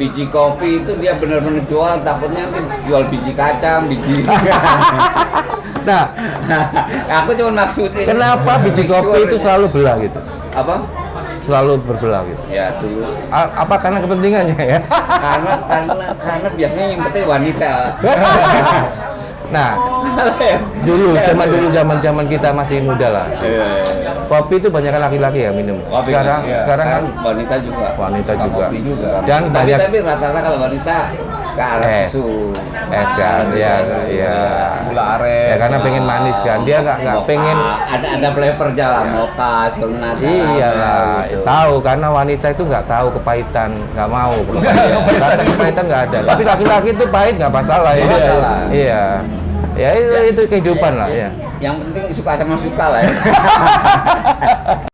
biji kopi itu dia benar-benar jual, takutnya nanti jual biji kacang, biji. Nah, aku cuma maksudin. kenapa biji kopi itu selalu belah gitu? Apa? Selalu berbelah gitu. Ya dulu. Apa karena kepentingannya ya? karena biasanya yang penting wanita. Nah, zaman kita masih muda lah. Kopi itu banyak laki-laki ya minum. Sekarang kan wanita juga. Kopi juga. Dan tapi rata-rata kalau wanita ke arah susu. Es kan, ya. Gula aren. Ya karena pengen manis kan. Dia nggak pengen ada flavor jalan mocha, sonat. Iya lah, tahu karena wanita itu nggak tahu kepahitan, nggak mau. Rasa kepahitan nggak ada. Tapi laki-laki itu pahit nggak masalah ya. Iya. Ya itu kehidupan lah ya. Yang penting suka sama suka lah ya.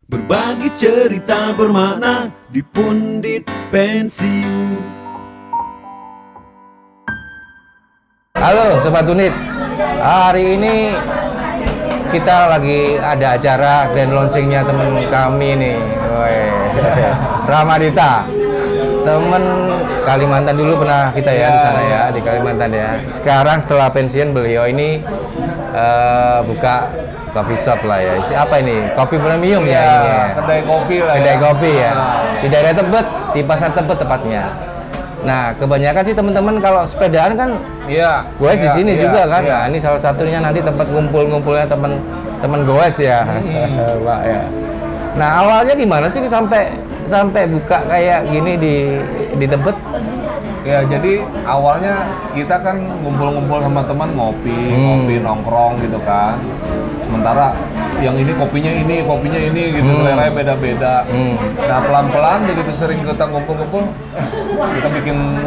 Berbagi cerita bermakna di Pundit Pensiun. Halo Sobat Unit. Hari ini kita lagi ada acara grand launchingnya temen kami nih. Ramadita. Temen Kalimantan dulu pernah kita ya di sana ya, di Kalimantan ya. Sekarang setelah pensiun beliau ini buka coffee shop lah ya. Apa ini? Kopi premium ya ini ya. Kedai kopi lah. Kedai kopi ya. Di daerah Tebet, di Pasar Tebet tepatnya. Nah, kebanyakan sih teman-teman kalau sepedaan kan goes di sini juga kan. Nah, ini salah satunya nanti tempat ngumpul-ngumpulnya teman goes ya. Pak ya. Nah, awalnya gimana sih sampai buka kayak gini di Tebet? Ya, jadi awalnya kita kan ngumpul-ngumpul sama teman ngopi nongkrong gitu kan. Sementara yang ini kopinya ini gitu, seleranya beda-beda. Nah, pelan-pelan begitu sering kita ngumpul-ngumpul, kita bikin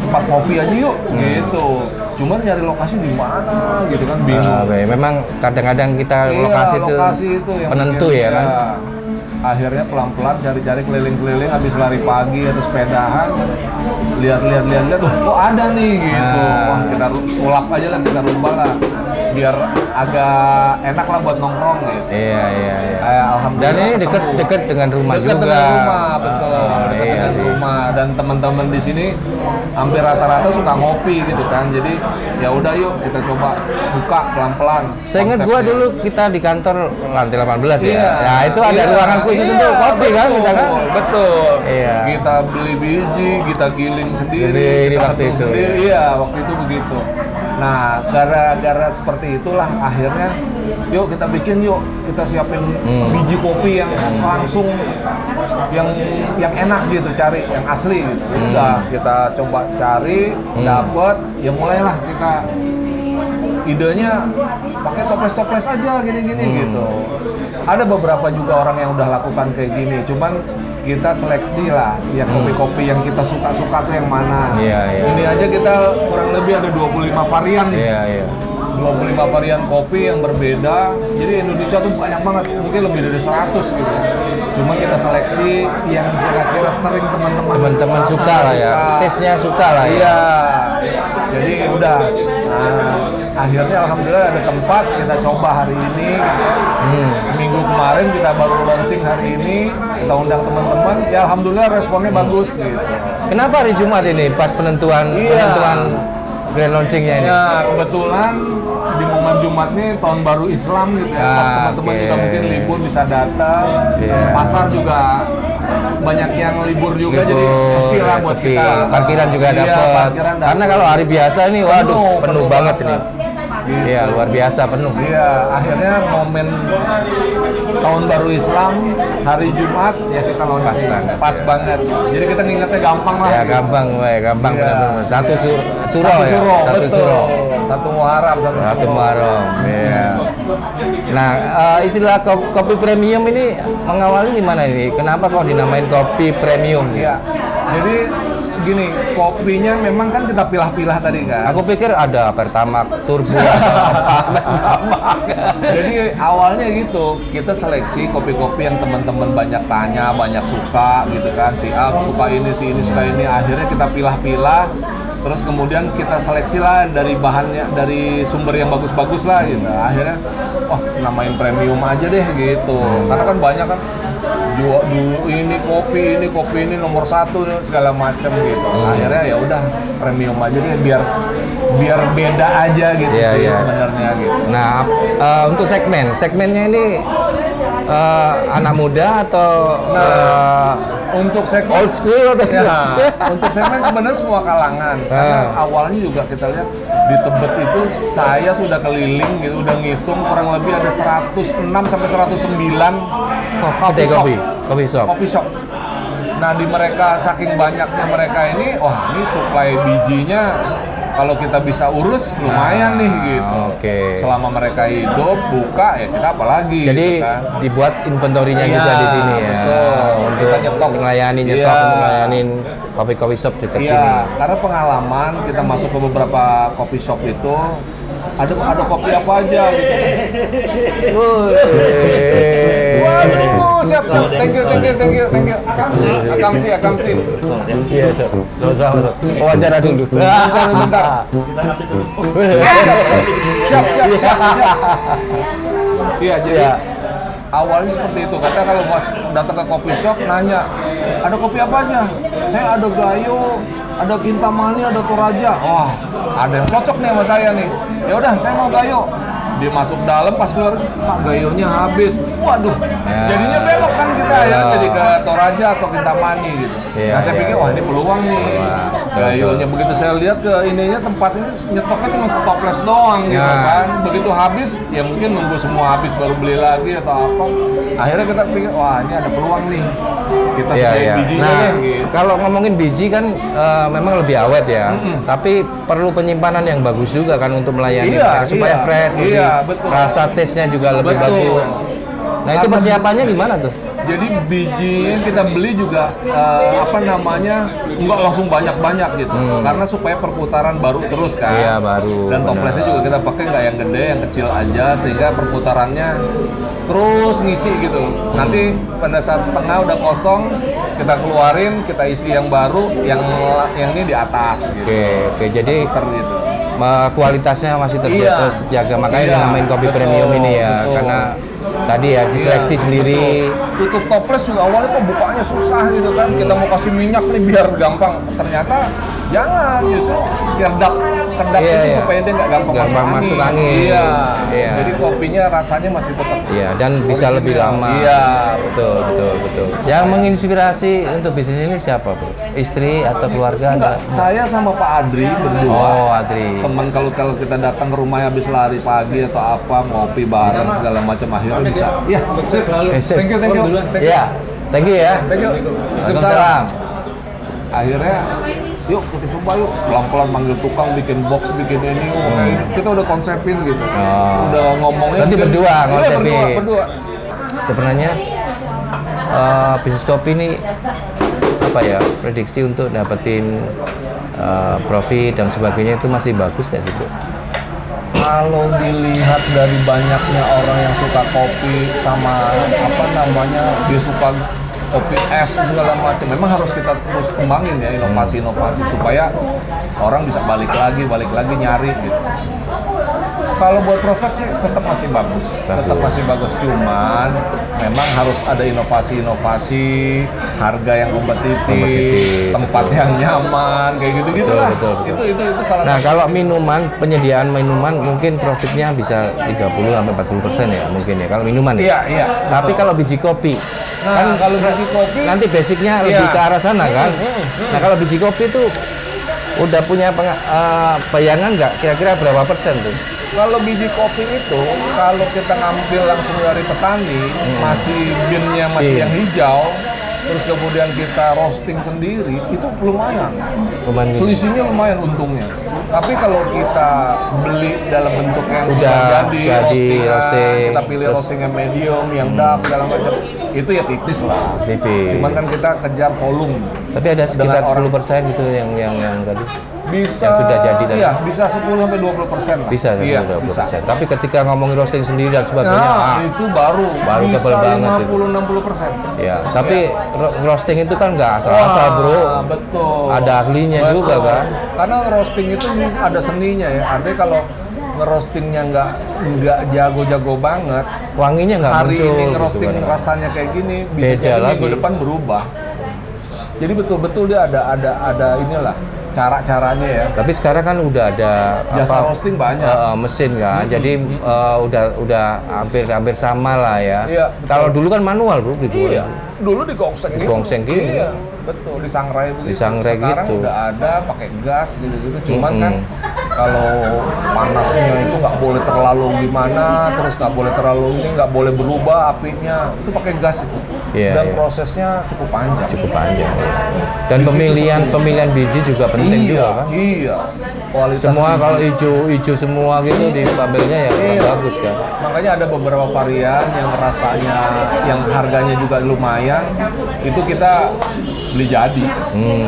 tempat kopi aja yuk gitu. Cuman nyari lokasi di mana gitu kan bingung. Memang kadang-kadang kita lokasi itu yang penentu ya kan. Akhirnya pelan-pelan cari-cari keliling-keliling, habis lari pagi atau sepedahan, lihat, kok ada nih gitu. Wah, kita sulap aja lah, kita rubah lah, biar agak enak lah buat nongkrong gitu. Iya. Alhamdulillah. Dan ini dekat dengan rumah juga. Dekat dengan rumah, betul. Dekat dengan rumah, dan teman-teman di sini hampir rata-rata suka ngopi gitu kan. Jadi ya udah yuk kita coba buka pelan-pelan. Saya ingat gua dulu kita di kantor lantai 18 ya. Ya itu ada ruangan khusus untuk kopi kan kita kan. Betul. Iya. Kita beli biji, kita giling sendiri, kita waktu itu. sendiri. Iya, waktu itu begitu. Nah, gara-gara seperti itulah akhirnya yuk kita siapin biji kopi yang langsung yang enak gitu, cari yang asli gitu. Udah kita coba cari, dapet, ya mulailah kita idenya pakai toples aja gini gitu. Ada beberapa juga orang yang udah lakukan kayak gini, cuman kita seleksi lah ya kopi-kopi yang kita suka-suka tuh yang mana. Ini aja kita kurang lebih ada 25 varian nih. 25 varian kopi yang berbeda. Jadi Indonesia tuh banyak banget, mungkin lebih dari 100 gitu. Cuma kita seleksi yang kira-kira sering teman-teman suka lah ya. Taste-nya suka lah ya. Iya. Jadi udah. Nah, akhirnya alhamdulillah ada tempat kita coba hari ini. Seminggu kemarin kita baru launching hari ini, kita undang teman-teman. Ya alhamdulillah responnya bagus gitu. Kenapa hari Jumat ini pas penentuan grand launchingnya ini? Ya kebetulan di momen Jumat nih tahun baru Islam gitu ya. Pas teman-teman juga mungkin libur bisa datang. Pasar juga banyak yang libur juga, jadi sepi lah buat kita. Parkiran juga dapat. Karena kalau hari biasa ini penuh banget ini. Gitu. Iya, luar biasa penuh. Iya, akhirnya momen tahun baru Islam hari Jumat ya kita launching pas banget. Jadi kita ngingetnya gampang lah. Ya gitu. gampang benar-benar. Satu suro. Satu Muharram, satu Muharram. Iya. Nah, istilah kopi premium ini mengawali gimana ini? Kenapa kok dinamain kopi premium? Iya. Jadi gini, kopinya memang kan kita pilah-pilah tadi kan. Aku pikir ada Pertamax Turbo. Jadi awalnya gitu, kita seleksi kopi-kopi yang teman-teman banyak tanya, banyak suka gitu kan. Si A suka ini, si ini suka ini. Akhirnya kita pilah-pilah. Terus kemudian kita seleksi lah dari bahannya, dari sumber yang bagus-bagus lah gitu. Akhirnya, namain premium aja deh gitu. Karena kan banyak kan ini kopi ini nomor 1 segala macam gitu. Akhirnya ya udah premium aja deh biar beda aja gitu sih sebenarnya gitu. Nah, untuk segmennya ini anak muda atau untuk segmen old school atau untuk segmen sebenarnya semua kalangan. Karena awalnya juga kita lihat di Tebet itu saya sudah keliling gitu, udah ngitung kurang lebih ada 106 sampai 109 coffee shop. Nah, di mereka saking banyaknya mereka ini, wah ini supply bijinya kalau kita bisa urus lumayan nih gitu. Selama mereka hidup buka ya kita apalagi. Jadi gitu kan. dibuat inventorinya juga di sini ya. Betul. Untuk Kita nyetok ngelayanin coffee shop dekat sini. Karena pengalaman kita masuk ke beberapa coffee shop itu ada kopi apa aja gitu. Waduh, siap. Thank you. Akamsi. Iya, usah. Wawancara dulu. Bentar. Siap. Iya, jadi awalnya seperti itu. Kata kalau Mas datang ke kopi shop nanya, ada kopi apa aja? Saya ada Gayo, ada Kintamani, ada Toraja. Wah, ada yang cocok nih sama saya nih. Ya udah, saya mau Gayo. Dia masuk dalam, pas keluar, Pak Gayonya habis. Waduh, jadinya belok kan kita ya, jadi ke Toraja atau Kintamani gitu. Nah, saya pikir, wah ini peluang nih. Gayonya begitu saya lihat ke ininya tempat ini nyetoknya cuma toples doang gitu kan. Begitu habis, ya mungkin nunggu semua habis baru beli lagi atau apa. Akhirnya kita pikir, wah ini ada peluang nih. Kita sediain bijinya gitu. Kalau ngomongin biji kan memang lebih awet ya. Tapi perlu penyimpanan yang bagus juga kan untuk melayani mereka, supaya fresh, rasa taste-nya juga lebih bagus. Nah, itu persiapannya gimana tuh? Jadi biji yang kita beli juga nggak langsung banyak-banyak gitu. Karena supaya perputaran baru terus kan. Iya, baru. Dan toplesnya juga kita pakai nggak yang gede, yang kecil aja sehingga perputarannya terus ngisi gitu. Nanti pada saat setengah udah kosong, kita keluarin, kita isi yang baru, yang ini di atas gitu. Oke. Jadi gitu. Kualitasnya masih terjaga, makanya dinamain kopi premium ini ya, karena tadi ya diseleksi sendiri. Tutup toples juga awalnya kok bukanya susah gitu kan, kita mau kasih minyak nih biar gampang, ternyata jangan, justru kedap itu supaya dia nggak gampang masuk angin. Jadi kopinya rasanya masih tetap. Dan bisa lebih lama. Betul. Yang menginspirasi untuk bisnis ini siapa, Bro? Istri atau keluarga? Enggak, saya sama Pak Adri berdua. Oh, Adri. Teman kalau kita datang ke rumahnya habis lari pagi atau apa, ngopi bareng segala macam, akhirnya bisa. Iya, thank you. Iya, thank you ya. Thank you. Waalaikumsalam. Akhirnya yuk kita coba yuk, pelan-pelan panggil tukang bikin box, bikin ini, kita udah konsepin gitu, udah ngomongnya. Nanti berdua konsepin. Berdua. Sebenarnya bisnis kopi ini apa ya, prediksi untuk dapetin profit dan sebagainya itu masih bagus nggak sih, Bu? Kalau dilihat dari banyaknya orang yang suka kopi sama dia suka kopi es segala macam, memang harus kita terus kembangin ya, inovasi supaya orang bisa balik lagi nyari gitu. Kalau buat profit sih tetap masih bagus. Cuman memang harus ada inovasi, harga yang kompetitif, tempat yang nyaman, kayak gitu lah. Betul. Itu salah satu. Nah, kalau penyediaan minuman mungkin profitnya bisa 30-40% ya mungkin ya, kalau minuman ya. Iya. Tapi kalau biji kopi, kan kalau biji kopi nanti basicnya lebih ke arah sana kan. Nah, kalau biji kopi itu udah punya bayangan nggak kira-kira berapa persen tuh? Kalau biji kopi itu, kalau kita ngambil langsung dari petani, binnya masih yang hijau, terus kemudian kita roasting sendiri, itu lumayan. Selisihnya lumayan untungnya. Tapi kalau kita beli dalam bentuk yang sudah jadi roasting, kita pilih roasting yang medium, yang dark, segala macam, itu ya tipis lah. Cuman kan kita kejar volume. Tapi ada sekitar 10% gitu yang tadi. Bisa, yang sudah jadi tadi. Iya, bisa 10-20% lah. Bisa 10-20%. Tapi ketika ngomongin roasting sendiri dan sebagainya, itu baru tebal banget 50-60%. Ya, tapi roasting itu kan nggak asal-asal, Bro. Betul. Ada ahlinya juga kan. Karena roasting itu ada seninya ya. Artinya kalau ngerostingnya nggak jago-jago banget, Wanginya nggak hari muncul. ini gitu ngerosting kan. rasanya kayak gini, bisa Beda jadi lagi. minggu depan berubah. Jadi betul-betul dia ada inilah cara-caranya ya. Tapi sekarang kan udah ada Jasa roasting banyak. mesin kan, jadi udah hampir sama lah ya. Iya, Kalau dulu kan manual bro, Iya, dulu digongseng gitu. Digongseng gitu. Iya, betul, disangrai begitu. Disangrai Sekarang gitu. udah ada pakai gas gitu-gitu. Cuman kan kalau panasnya itu nggak boleh terlalu gimana, terus nggak boleh terlalu ini, nggak boleh berubah apinya. Itu pakai gas itu. Iya, Dan iya. prosesnya cukup panjang. Cukup panjang. Dan Di situ pemilihan biji juga penting iya, juga kan. Iya. Kualitas Semua biji. kalau hijau semua gitu diambilnya ya kurang Iya. bagus kan. Makanya ada beberapa varian yang rasanya, yang harganya juga lumayan, itu kita beli jadi.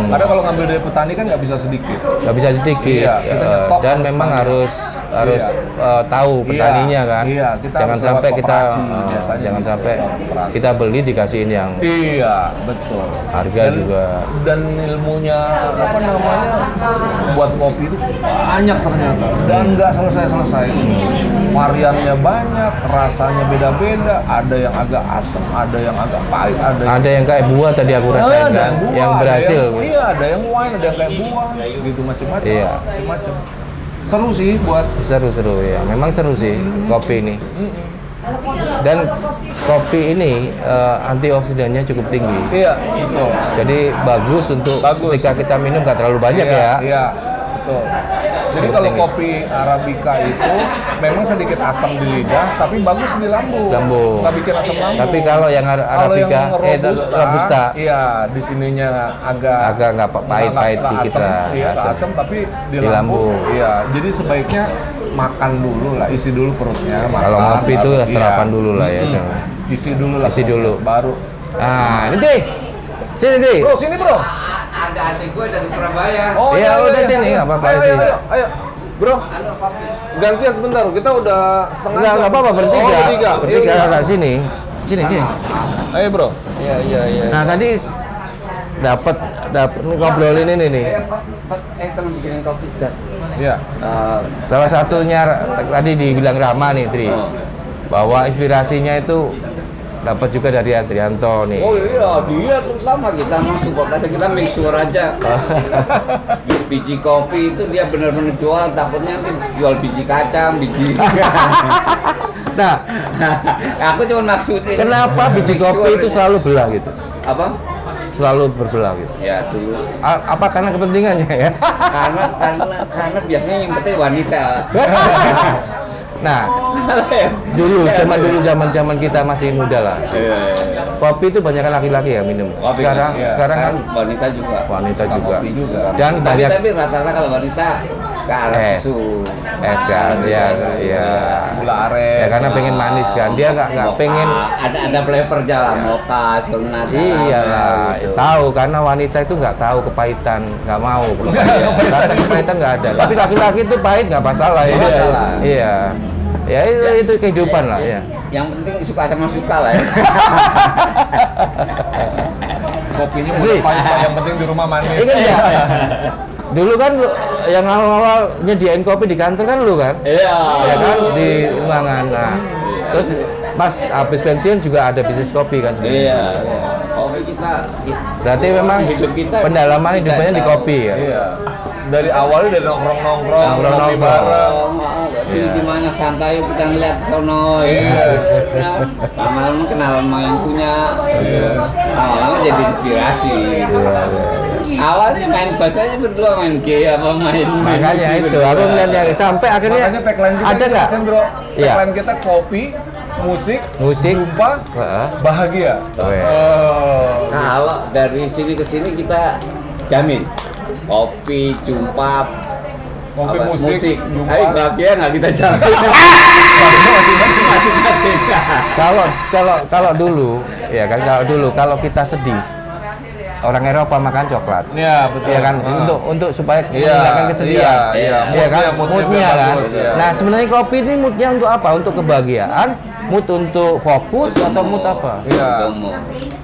Karena kalau ngambil dari petani kan nggak bisa sedikit. Nggak bisa sedikit. Iya, kita nyetok dan harus memang banyak. harus Iya. tahu petaninya kan. Iya, kita jangan harus sampai lewat kita koperasi, biasanya jangan gitu, sampai lewat koperasi. kita beli dikasihin yang Iya, betul. Harga juga. Dan ilmunya apa namanya buat kopi itu banyak ternyata dan nggak selesai-selesai. Variannya banyak, rasanya beda-beda. Ada yang agak asam, ada yang agak pahit, ada yang kayak buah tadi aku rasain ada kan, buah, yang ada berhasil. iya, ada yang wine, ada yang kayak buah, gitu macam-macam. Iya. Macam-macam. Seru sih buat Seru-seru ya, memang seru sih kopi ini. Dan kopi ini antioksidannya cukup tinggi. iya, betul. Jadi bagus untuk Bagus. ketika kita minum nggak terlalu banyak Iya, ya. Iya, betul. Jadi Cukup kalau tinggi. kopi Arabica itu memang sedikit asam di lidah, tapi bagus di lambung. Lambung. Nggak bikin asam lambung. Tapi kalau yang Kalau yang Arabica, Robusta, iya di sininya agak nggak pahit-pahit nggak dikit asam, lah, iya, nggak asam. asam tapi di Di lambung. lambung. Iya, jadi sebaiknya makan dulu lah, isi dulu perutnya. Kalau makan, ngopi itu baru- ya sarapan iya. dulu lah ya. Isi dulu lah. Isi dulu. Baru. Nah, ini deh. Sini deh. Bro, sini bro. Ada adik gue dari Surabaya. Oh Iya, udah sini, nggak apa-apa, Ayo, sini. ayo. Bro, gantian sebentar. Kita udah setengah jam. Nggak apa-apa, bertiga. Oh, bertiga. Bertiga, Iya. kakak, sini. Sini. Ayo bro. Iya. Nah, tadi dapat ngobrolin ini nih. Tolong bikinin kopi, Jat. Iya. Salah satunya tadi dibilang Rama nih, Tri. Bahwa inspirasinya itu dapat juga dari Adrianto nih. Oh iya, dia terutama kita mau support aja, kita make sure aja. Biji kopi itu dia benar-benar jual, takutnya nanti jual biji kacang, biji. Nah, Aku cuma maksudin. kenapa biji make kopi sure itu aja. selalu belah gitu? Apa? Selalu berbelah gitu. Ya dulu. Apa karena kepentingannya ya? karena biasanya yang penting wanita. Nah, dulu zaman kita masih muda lah. Kopi itu banyak laki-laki ya minum. Kopi, Sekarang iya. sekarang kan wanita juga. wanita Suka juga. kopi juga. Dan Tapi banyak rata-rata kalau wanita ke arah Es. susu. es kan, ya. Gula aren. Ya karena pengen manis kan. Dia nggak pengen. Ada flavor jalan mocha, sonata. Iya lah, gitu. tahu karena wanita itu nggak tahu kepahitan, nggak mau kepahitan. Rasa kepahitan nggak ada. Tapi laki-laki itu pahit nggak masalah ya. Nggak masalah. Iya. Ya itu kehidupan lah ya. Yang penting suka sama suka lah ya. Kopinya Ri. boleh pahit, Pak. Yang penting di rumah manis. Ingat nggak? Dulu kan yang awal-awal nyediain kopi di kantor kan lu kan? Iya. Ya kan di ruangan. Nah, terus pas habis pensiun juga ada bisnis kopi kan sebenarnya. Iya. Kopi kita. Berarti memang Hidup kita. pendalaman hidupnya di kopi ya. Iya. Dari awalnya dari nongkrong-nongkrong, Nongkrong-nongkrong. kopi bareng. Tapi di mana santai kita ngeliat sono ya. Lama-lama kenal sama yang punya. Lama-lama jadi inspirasi. Awalnya main bass aja berdua, main G apa main Makanya musik itu, berdua. aku ngeliatnya sampai akhirnya Makanya tagline kita ada itu nggak? Sen, bro. Iya. Tagline kita kopi, musik, jumpa, Heeh. bahagia. Weh. Oh. Nah, kalau dari sini ke sini kita jamin kopi, jumpa, Kopi, apa, musik, jumpa. Tapi bahagia nggak kita jamin. Masing-masing. Kalau dulu ya kan kalau kita sedih orang Eropa makan coklat. Iya, betul. Ya kan untuk supaya menghilangkan kesedihan. Iya, kan moodnya moodnya biar kan. bagus, iya. Nah, sebenarnya kopi ini moodnya untuk apa? Untuk kebahagiaan, mood untuk fokus atau mood apa? Iya.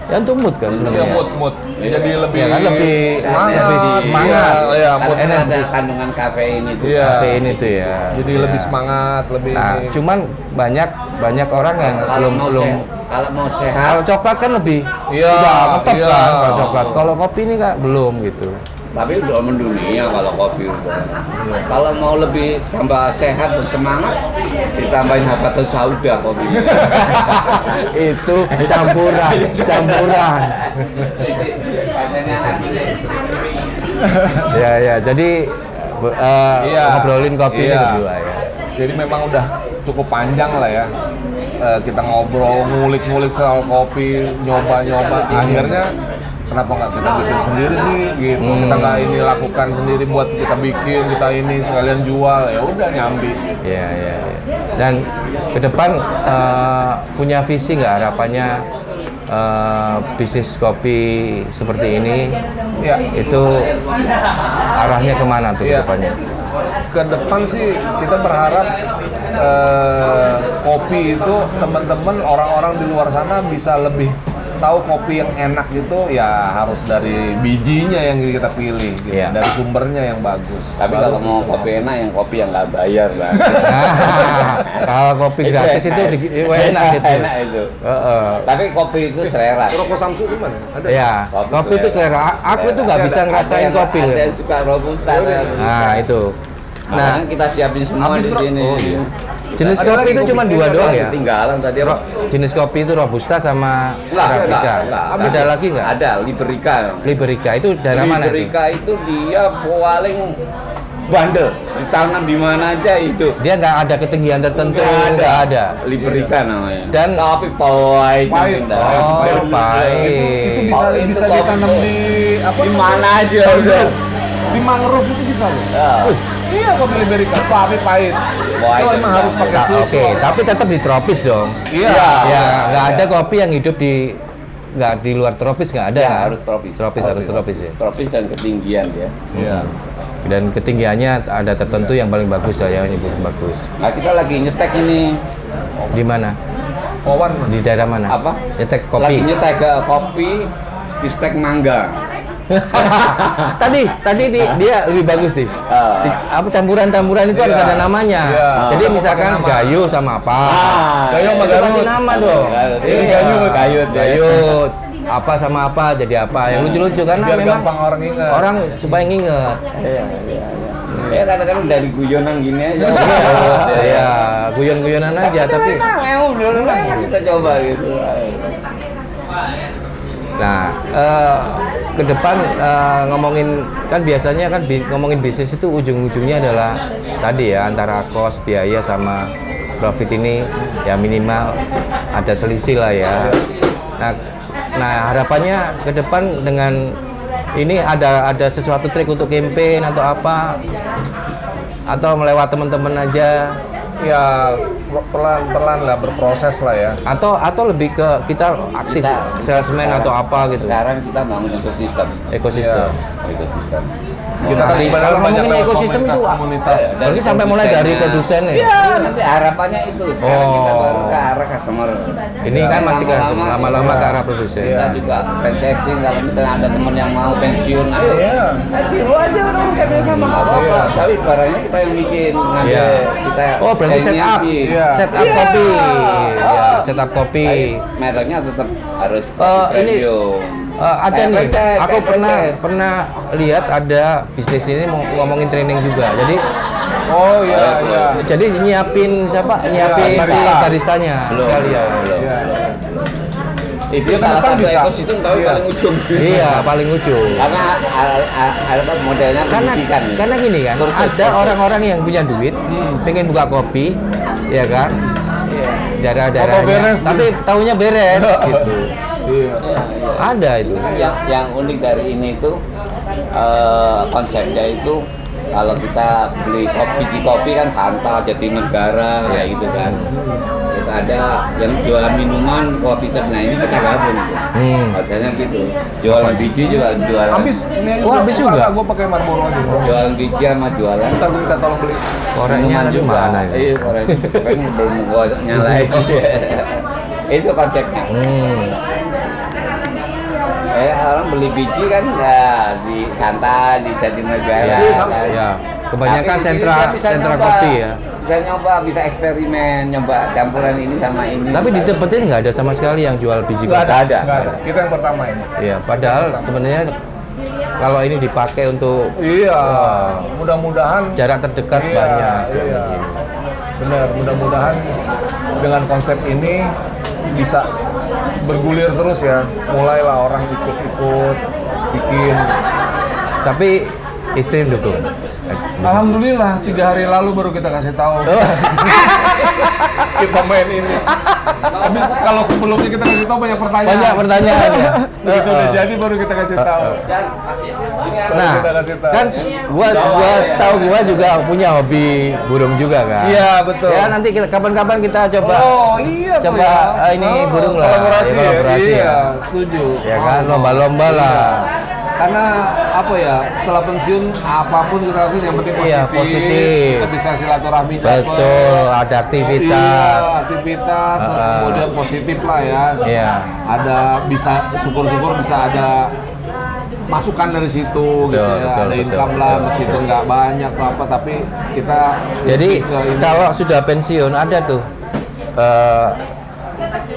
Ya untuk mood kan Ya sebenarnya. mood. Jadi lebih Ya kan lebih semangat. semangat. Iya, Karena mood. kan ada kandungan kafein itu. Iya. Kafein itu ya. Jadi Ya. lebih semangat, lebih Nah, ini. cuman banyak orang yang Kalau mau belum kalau mau sehat, kalau coklat kan lebih Iya, udah ngetop iya. kan kalau coklat. Kalau kopi ini kan belum gitu. tapi udah mendunia kalau kopi udah. Kalau mau lebih tambah sehat dan semangat, ditambahin habatus sauda kopi. Itu campuran. Ya, jadi Iya. ngobrolin kopi ini Iya. berdua ya. Jadi memang udah cukup panjang lah ya. Kita ngobrol, ngulik-ngulik soal kopi, nyoba-nyoba. Akhirnya kenapa nggak kita bikin sendiri sih gitu. Kita nggak ini lakukan sendiri buat kita bikin, kita ini sekalian jual. Ya udah nyambi. Iya. Dan ke depan punya visi nggak harapannya bisnis kopi seperti ini Ya, itu arahnya kemana tuh ke Iya. depannya? ke depan sih kita berharap kopi itu teman-teman orang-orang di luar sana bisa lebih tahu kopi yang enak gitu ya harus dari bijinya yang kita pilih gitu. Iya. Dari sumbernya yang bagus. Tapi Baru kalau mau gitu. kopi enak, yang kopi yang nggak bayar lah. Kalau kopi gratis itu enak gitu. Enak itu. Heeh. Tapi kopi itu selera. Rokok Samsu gimana? Ada? Ya, kopi itu selera. Aku tuh nggak bisa ngerasain kopi. Ada yang suka robusta. Nah, itu. Nah, kita siapin semua di sini. Jenis Ada kopi lagi itu kopi cuma ini, dua ada doang lagi ya? Ketinggalan tadi apa? Jenis kopi itu Robusta sama Enggak, Arabica. enggak. Ada lagi nggak? Ada, Liberica. Liberica itu dari mana itu? Liberica itu dia paling bandel. Ditanam di mana aja itu. Dia nggak ada ketinggian tertentu, nggak ada. Liberica namanya. Dan- tapi pahit. Pahit. Oh, pahit. Itu bisa Oh, itu bisa kopi. ditanam di apa? Di mana aja udah. Di mangrove itu bisa loh. Ya. Iya kopi Liberica, tapi pahit. Wah, Itu itu emang harus pakai Nah, susu. Oke, tapi tetap di tropis dong. Iya. Ya, nggak ada kopi yang hidup di nggak di luar tropis nggak ada. Ya, harus tropis. Tropis harus tropis ya. Tropis dan ketinggian ya. Iya. Dan ketinggiannya ada tertentu yang paling bagus saya nyebut bagus. Nah, kita lagi nyetek ini Di mana? Wawan. Di daerah mana? apa? Nyetek Lagi kopi. nyetek kopi di stek mangga. tadi dia lebih bagus nih. Apa campuran-campuran itu harus Iya. ada namanya. Iya. Jadi Pakai misalkan nama. gayo sama apa. Gayo sama Itu Garut. kasih nama dong. Ini Iya. gayut. Gayut. Apa sama apa jadi apa. Yang lucu-lucu karena Biar memang gampang orang ingat. orang supaya nginget. Ya kadang-kadang dari guyonan gini aja. Iya, guyon-guyonan aja tapi Enak kita coba gitu. nah, ke depan ngomongin kan biasanya kan ngomongin bisnis itu ujung-ujungnya adalah tadi ya antara cost biaya sama profit ini ya minimal ada selisih lah ya. Nah harapannya ke depan dengan ini ada sesuatu trik untuk campaign atau apa atau melewat teman-teman aja Ya pelan-pelan lah berproses lah ya. atau lebih ke kita aktif salesman atau apa gitu Sekarang kita bangun ekosistem. ekosistem. Ekosistem. Kita kan Jadi, sebenarnya kalau banyak ngomongin lewat ekosistem itu komunitas. Berarti sampai mulai dari produsen ya. Iya, nanti harapannya itu. Sekarang kita Oh. baru ke arah customer. Ini kan masih kan lama-lama iya. ke arah produsen. Kita juga franchising kalau misalnya ada teman yang mau pensiun, ayo. Iya. Tiru aja orang saya sama nggak apa-apa. Tapi barangnya kita yang bikin, ngambil Iya. kita. Oh, berarti yang set up. bikin. Iya. Set up kopi. Ya, set up kopi. Tapi mereknya tetap harus Ini premium. ada Kayak nih, franchise, aku kayak pernah franchise. lihat ada bisnis ini ngomongin training juga. Oh iya iya. Jadi nyiapin siapa? Nyiapin si barista. baristanya sekalian. Belum. Iya. Itu Ya, salah ke depan satu bisa. ekosistem tapi Iya. paling ujung. Iya, paling ujung. Karena apa modelnya menjijikan. Karena gini kan, ada orang-orang yang punya duit, pengen buka kopi, ya kan? Daerah-daerahnya. Apa beres, Tapi taunya beres gitu. Iya. Ada itu. Yang unik dari ini tuh konsepnya itu kalau kita beli kopi kan Fanta, Jatinegara kayak gitu kan. Terus ada yang jualan minuman, coffee shop, nah ini kita gabung. Konsepnya gitu. Jualan biji juga jualan. Habis ini aja. Oh, habis juga? Gue pakai Marlboro aja. Jualan biji sama jualan. Ntar gue minta tolong beli. Koreknya minuman di mana ini? Iya, koreknya kan belum gua nyalain. Itu konsepnya. Orang beli biji kan ya di Santa, di Jatinegara. Ya. Kebanyakan Tapi di sini dia bisa sentra nyoba. kopi ya. Bisa nyoba, bisa eksperimen, nyoba campuran ini sama ini. Tapi di tempat ini nggak ada sama sekali yang jual biji nggak kopi. ada. Nggak ada. Kita yang pertama ini. Iya, padahal sebenarnya kalau ini dipakai untuk Iya. Mudah-mudahan jarak terdekat Iya, banyak. iya. Benar, mudah-mudahan dengan konsep ini bisa bergulir terus ya. Mulailah orang ikut-ikut bikin. Tapi istri mendukung. Alhamdulillah 3 hari lalu baru kita kasih tahu. Kita main ini. Habis kalau sebelumnya kita kasih tahu banyak pertanyaan. Banyak pertanyaan ya. Begitu udah jadi baru kita kasih tahu. Nah, Kita kasih tahu. kan gua setahu gua juga punya hobi burung juga kan. Iya, betul. Ya nanti kapan-kapan kita coba. Oh iya tuh Coba ya. ini burung lah. Kolaborasi, Ya, kolaborasi iya, ya. setuju. Ya kan, lomba-lomba lah. Karena apa ya, setelah pensiun apapun kita lakuin yang penting positif. Iya, positif. Kita bisa silaturahmi Betul, ada aktivitas. Iya, aktivitas terus kemudian positif lah ya. Iya. Ada bisa syukur-syukur bisa ada masukan dari situ gitu ya. betul, Ada income betul, lah betul. meskipun nggak banyak atau apa tapi kita Jadi lebih ke ini. kalau sudah pensiun ada tuh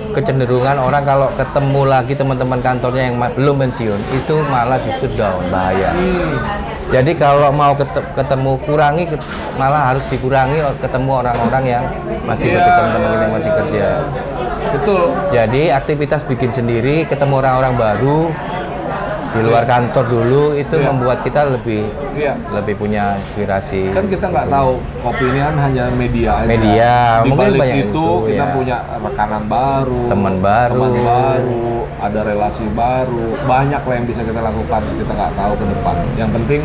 kecenderungan orang kalau ketemu lagi teman-teman kantornya yang belum pensiun itu malah justru down, bahaya. Jadi kalau mau ketemu kurangi malah harus dikurangi ketemu orang-orang yang masih Iya, teman-teman kita yang masih kerja. betul. Jadi aktivitas bikin sendiri, ketemu orang-orang baru di luar kantor dulu itu Iya. membuat kita lebih Iya. punya inspirasi. Kan kita nggak tahu kopi ini kan hanya media aja. Media, Di mungkin balik banyak itu itu, kita ya. punya rekanan baru, Teman baru. ada relasi baru, banyak lah yang bisa kita lakukan. Kita nggak tahu ke depan. Yang penting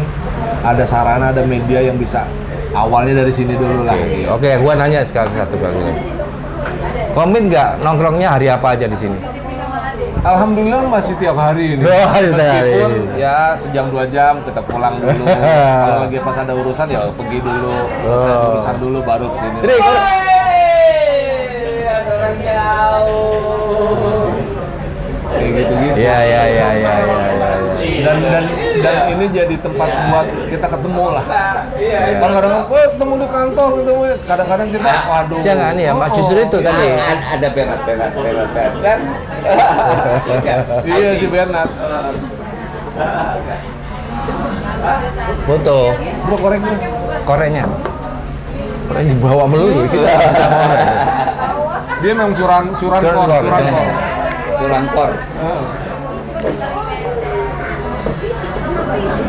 ada sarana, ada media yang bisa awalnya dari sini dulu lah. gitu. Oke, gua nanya satu kali lagi. Komit nggak nongkrongnya hari apa aja di sini? Alhamdulillah masih tiap hari ini. Oh, hari Meskipun hari. ya sejam 2 jam kita pulang dulu. Kalau lagi pas ada urusan ya pergi dulu, selesai Oh. urusan dulu baru kesini. Jadi, Ada orang jauh. Kayak gitu-gitu. ya. Dan ini jadi tempat buat kita ketemu lah. Kadang-kadang ketemu di kantor, ketemu. Kadang-kadang kita, waduh. Jangan ya, Mas. Justru itu tadi. Ada perat. Kan? Iya si Bernard. Foto Bro korek bro. koreknya. Korek dibawa melulu kita. Dia memang curan Curan kor. kor. Kurang kor.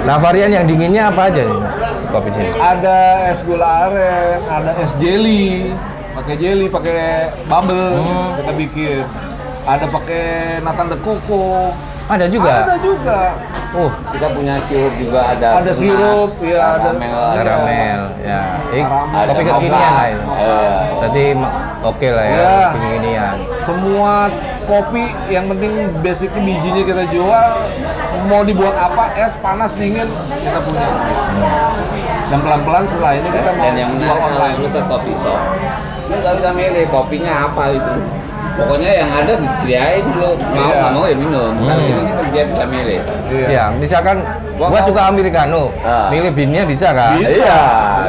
Nah, varian yang dinginnya apa aja nih? Kopi sini. Ada es gula aren, ada es jelly, pakai bubble kita bikin. Ada pakai natan de coco. Ada juga. Ada juga. Kita punya sirup juga ada. Ada sirup, ya ada. Karamel, ya. Karamel. Kopi Ada kekinian lah ini. Tadi oke lah ya, Ya. kopi kekinian. Semua kopi yang penting basicnya bijinya kita jual. Mau dibuat apa, es, panas, dingin kita punya. Dan pelan-pelan setelah ini kita mau Dan yang jual menarik kalau online. lu ke coffee shop, lu nggak bisa milih kopinya apa itu. Pokoknya yang ada disediain, lu mau Iya. nggak mau ya minum. Nah, ini kan dia bisa milih. Iya. Ya, misalkan gua suka americano, Ah. milih beannya bisa kan? Bisa. Iya,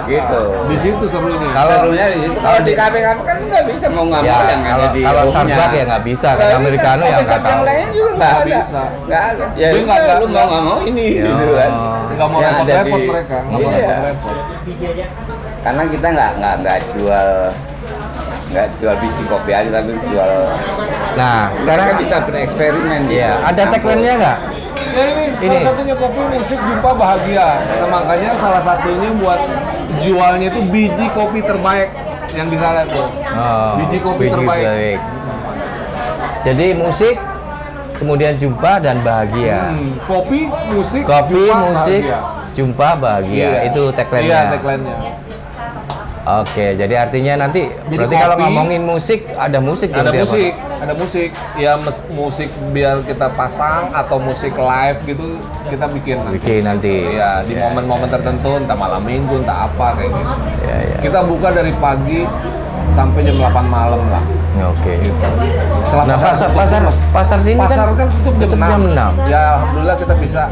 gitu. Di situ serunya. Kalau Serunya di situ. Kalau di kafe-kafe kan nggak bisa mau nggak mau ya, yang ada di kalau roomnya. Starbucks ya nggak bisa kan, Nggak americano bisa. yang Coffee nggak shop yang tahu. lain juga nggak Nggak ada. bisa. Nggak ada. Ya Dia udah, nggak- lu mau nggak mau ini gitu kan. Nggak mau Yang ada repot-repot di- mereka. Nggak mau Iya. repot-repot. Karena kita nggak jual biji kopi aja, tapi jual. Nah, Sekarang sekarang bisa bereksperimen. ya, gitu. ada tagline-nya nggak? Ya ini, salah satunya kopi musik jumpa bahagia. Nah, makanya salah satunya buat jualnya itu biji kopi terbaik yang bisa lihat tuh. Oh, Biji kopi terbaik. Jadi musik, kemudian jumpa dan bahagia. Kopi, musik, Kopi, jumpa, musik, bahagia. jumpa, bahagia. Iya. Itu tagline-nya. Iya, tagline-nya. Oke, jadi artinya nanti Jadi berarti kalau kopi- ngomongin musik, ada musik dong Ada tiap musik, ada musik. Ya musik biar kita pasang atau musik live gitu kita bikin nanti. bikin nanti. Iya, di momen-momen tertentu, entah malam minggu, entah apa kayak gitu. Ya, ya. Kita buka dari pagi sampai jam 8 malam lah. Oke. Setelah Nah, pasar sini pasar kan tutup jam 6. 6. Ya alhamdulillah kita bisa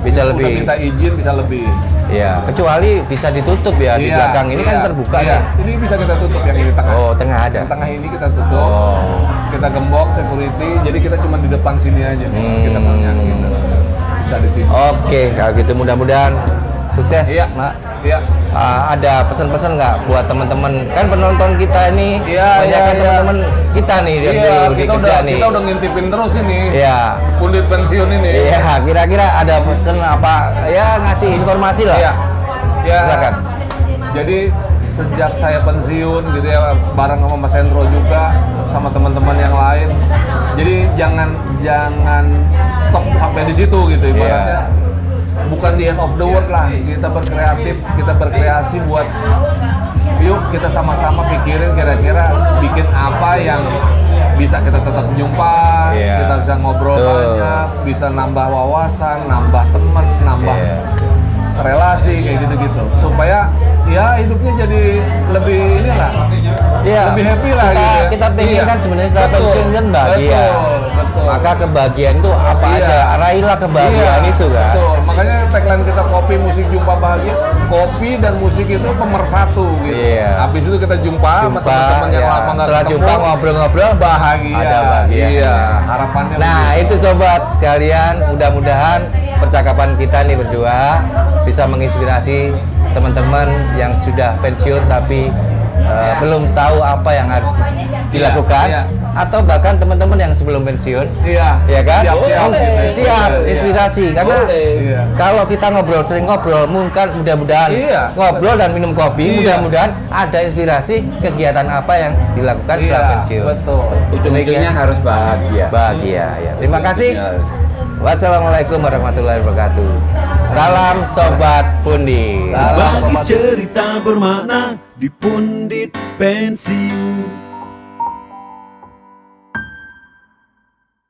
Bisa lebih. Udah minta izin bisa lebih. Ya, kecuali bisa ditutup ya di belakang ini kan terbuka iya. nih. Ini bisa kita tutup yang ini tengah. Oh, tengah ada. Yang tengah ini kita tutup. Oh. Kita gembok security, jadi kita cuma di depan sini aja. Kita banyak gitu. Bisa di sini. Oke, kalau gitu mudah-mudahan sukses, Iya, Mak. Iya. Ada pesan-pesan nggak buat teman-teman? Kan penonton kita ini Iya, banyak iya, kan iya. teman-teman kita nih yang Iya, dulu kita kerja nih. kita udah ngintipin terus ini. Iya. Pundit pensiun ini. Iya, kira-kira ada pesan apa? Ya ngasih informasi lah. Iya. Ya. Silakan. Jadi sejak saya pensiun gitu ya bareng sama Mas Hendro juga sama teman-teman yang lain. Jadi jangan stop sampai di situ gitu ibaratnya. Bukan the end of the world lah. Kita berkreatif, kita berkreasi buat yuk kita sama-sama pikirin kira-kira bikin apa yang bisa kita tetap jumpa, Iya. kita bisa ngobrol Betul. banyak, bisa nambah wawasan, nambah teman, nambah Iya. relasi kayak gitu-gitu supaya ya hidupnya jadi lebih inilah Iya. lebih happy lah kita, gitu ya. kita pengen Iya. kan sebenarnya setelah Betul. pensiun kan bahagia. Betul. Maka kebahagiaan itu apa Iya. aja? Raihlah kebahagiaan Iya, itu kan. betul. Makanya tagline kita kopi musik jumpa bahagia, kopi dan musik itu pemersatu gitu. Iya. Habis itu kita jumpa sama Jumpa, teman-teman yang ya. lama nggak Setelah ketemu, jumpa ngobrol-ngobrol bahagia. ada bahagia. Iya, harapannya. Nah, begitu. itu sobat sekalian, mudah-mudahan percakapan kita nih berdua bisa menginspirasi teman-teman yang sudah pensiun tapi belum tahu apa yang harus dilakukan, Iya. atau bahkan teman-teman yang sebelum pensiun, Iya. ya kan? Siap-siap. Oh, gitu. siap, Iya. inspirasi karena Iya. kalau kita sering ngobrol, mungkin mudah-mudahan Iya. ngobrol dan minum kopi, Iya. mudah-mudahan ada inspirasi kegiatan apa yang dilakukan setelah Iya, pensiun. betul. Ujung-ujungnya harus bahagia. Bahagia ya. Terima kasih. Ujung-ujungnya Wassalamualaikum warahmatullahi wabarakatuh. Salam Sobat Pundi. Salam Bagi sobat. cerita bermakna di Pundit Pensiun.